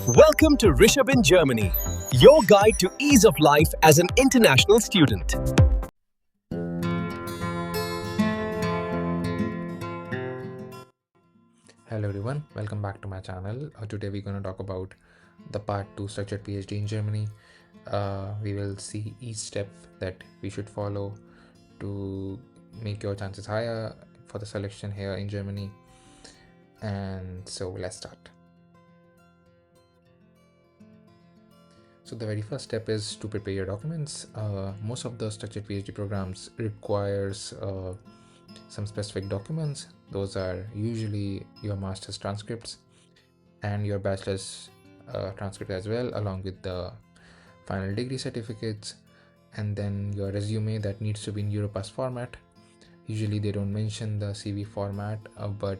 Welcome to Rishabh in Germany, your guide to ease of life as an international student. Hello everyone, welcome back to my channel. Today we're going to talk about the part 2 structured PhD in Germany. We will see each step that we should follow to make your chances higher for the selection here in Germany. And so let's start. So the very first step is to prepare your documents. Most of the structured PhD programs requires some specific documents. Those are usually your master's transcripts and your bachelor's transcript as well, along with the final degree certificates, and then your resume that needs to be in Europass format. Usually they don't mention the CV format, but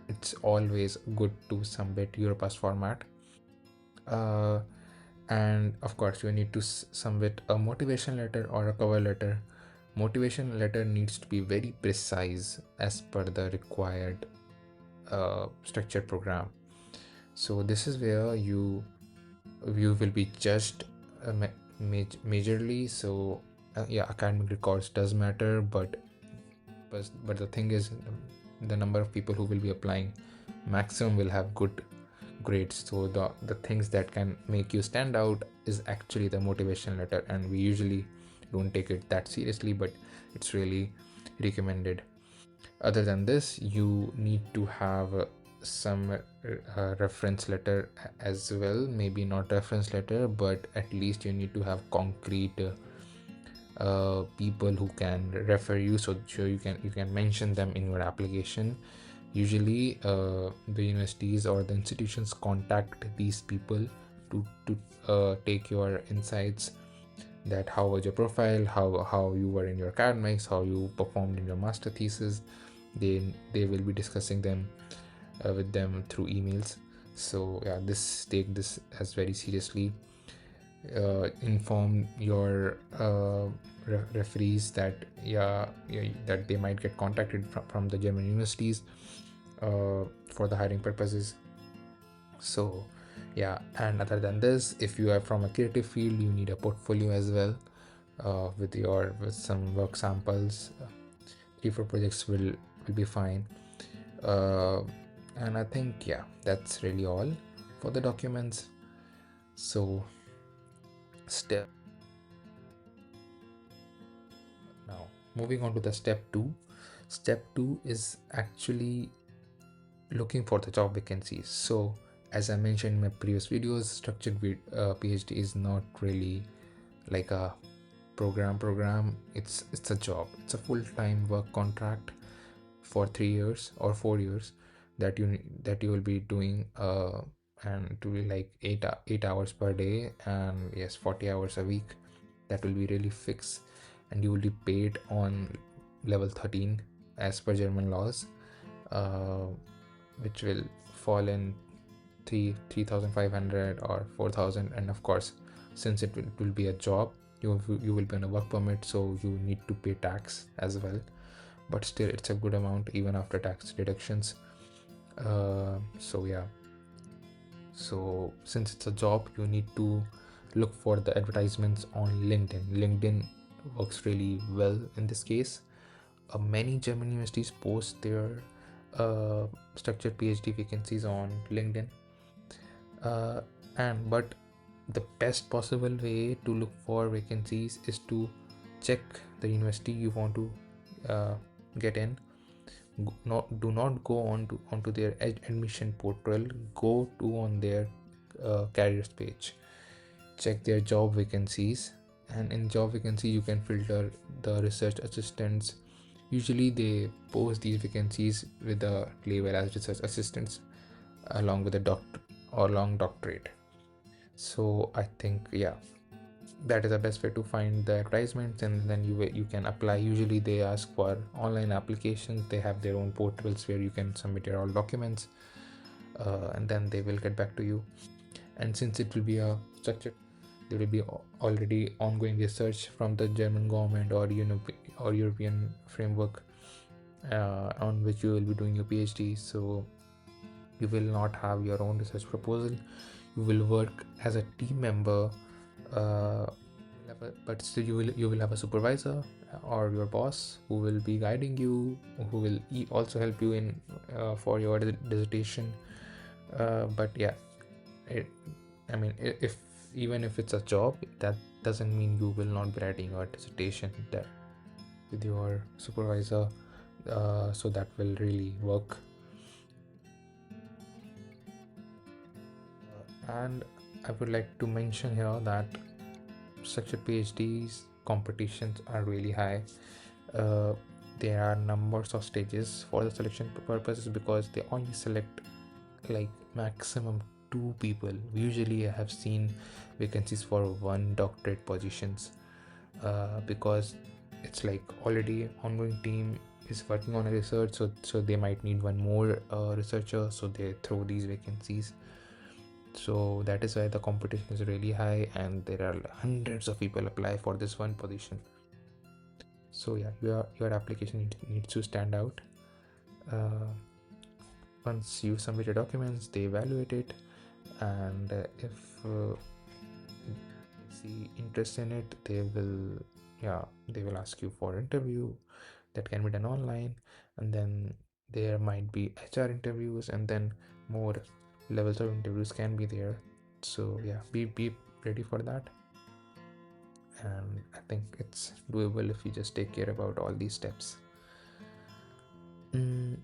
it's always good to submit Europass format. And of course you need to submit a motivation letter or a cover letter. Motivation letter needs to be very precise as per the required structured program. So this is where you will be judged majorly. So yeah, academic records does matter, but the thing is, the number of people who will be applying, maximum will have good grades. So the things that can make you stand out is actually the motivation letter, and we usually don't take it that seriously, but it's really recommended. Other than this, you need to have some reference letter as well. Maybe not reference letter, but at least you need to have concrete people who can refer you, so you can mention them in your application. Usually the universities or the institutions contact these people to take your insights, that how was your profile, how you were in your academics, how you performed in your master thesis. They will be discussing them with them through emails. So yeah, take this as very seriously. Inform your referees that that they might get contacted from the German universities for the hiring purposes. So yeah, and other than this, if you are from a creative field, you need a portfolio as well, with some work samples. 3-4 projects will be fine. And I think, yeah, that's really all for the documents. So now moving on to the step 2. Step 2 is actually looking for the job vacancies. So as I mentioned in my previous videos, structured PhD is not really like a program. It's a job. It's a full-time work contract for 3 years or 4 years that you will be doing, and to be like 8 hours per day, and yes, 40 hours a week. That will be really fixed, and you will be paid on level 13 as per German laws, which will fall in 3,500 or 4,000. And of course, since it will be a job, you will be on a work permit, so you need to pay tax as well, but still it's a good amount even after tax deductions. So yeah, so since it's a job, you need to look for the advertisements on LinkedIn works really well in this case. Many German universities post their structured PhD vacancies on LinkedIn, but the best possible way to look for vacancies is to check the university you want to get in. Do not go onto their admission portal. Go to on their careers page. Check their job vacancies, and in job vacancy you can filter the research assistants. Usually they post these vacancies with the label as research assistants, along with a doctor or long doctorate. So I think, yeah, that is the best way to find the advertisements, and then you can apply. Usually they ask for online applications. They have their own portals where you can submit your all documents, and then they will get back to you. And since it will be a structured, there will be already ongoing research from the German government or European framework on which you will be doing your PhD. So you will not have your own research proposal. you will work as a team member, but still you will have a supervisor or your boss who will be guiding you, who will also help you in for your dissertation. But yeah, it, I mean, if even if it's a job, that doesn't mean you will not be writing your dissertation that with your supervisor. So that will really work. And I would like to mention here that such a PhD's competitions are really high. Uh, there are numbers of stages for the selection purposes, because they only select like maximum 2 people. Usually I have seen vacancies for 1 doctorate positions, because it's like already ongoing team is working on a research, so they might need one more researcher, so they throw these vacancies. So that is why the competition is really high, and there are hundreds of people apply for this one position. So yeah, your application needs to stand out. uh, Once you submit your documents, they evaluate it, and if they see interest in it, they will ask you for interview. That can be done online, and then there might be HR interviews, and then more levels of interviews can be there. So yeah, be ready for that. And I think it's doable if you just take care about all these steps. mm,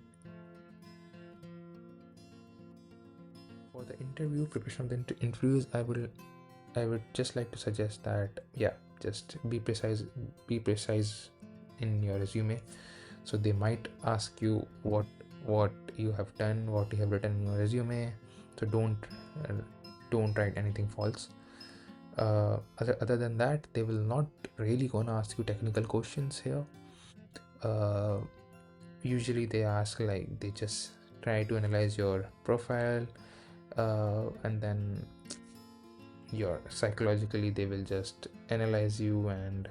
for the interview preparation of the interviews, I would just like to suggest that, yeah, just be precise in your resume. So they might ask you what you have done, what you have written in your resume. So uh, don't write anything false. Other than that, they will not really gonna ask you technical questions here. uh, Usually they ask, like, they just try to analyze your profile, and then your psychologically they will just analyze you, and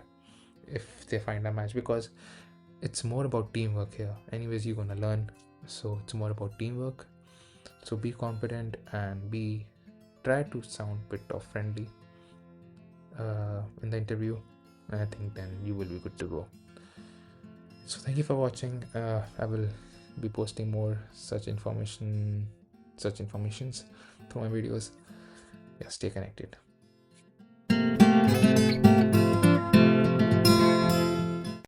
if they find a match, because it's more about teamwork here. Anyways, you're gonna learn, so it's more about teamwork. So be confident and try to sound bit of friendly in the interview, and I think then you will be good to go. So thank you for watching. I will be posting more such informations through my videos. Yeah, stay connected.